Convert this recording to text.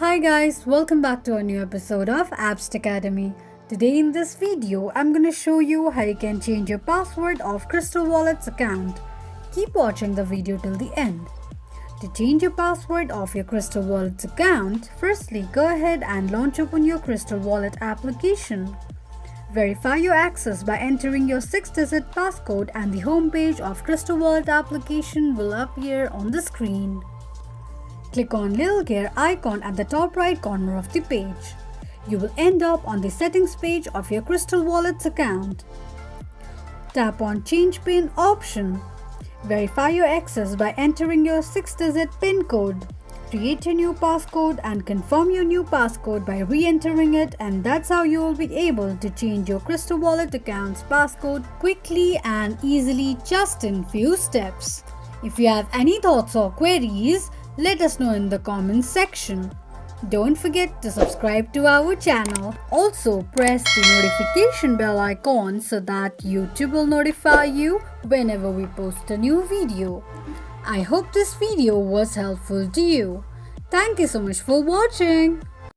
Hi guys, welcome back to a new episode of Apps Academy. Today in this video, I'm gonna show you how you can change your password of Krystal Wallet's account. Keep watching the video till the end. To change your password of your Krystal Wallet's account, firstly go ahead and launch open your Krystal Wallet application. Verify your access by entering your 6-digit passcode and the home page of Krystal Wallet application will appear on the screen. Click on little gear icon at the top right corner of the page. You will end up on the settings page of your Krystal Wallet's account. Tap on Change PIN option. Verify your access by entering your 6-digit PIN code. Create a new passcode and confirm your new passcode by re-entering it, and that's how you will be able to change your Krystal Wallet account's passcode quickly and easily just in few steps. If you have any thoughts or queries, let us know in the comments section. Don't forget to subscribe to our channel. Also press the notification bell icon so that YouTube will notify you whenever we post a new video. I hope this video was helpful to you. Thank you so much for watching.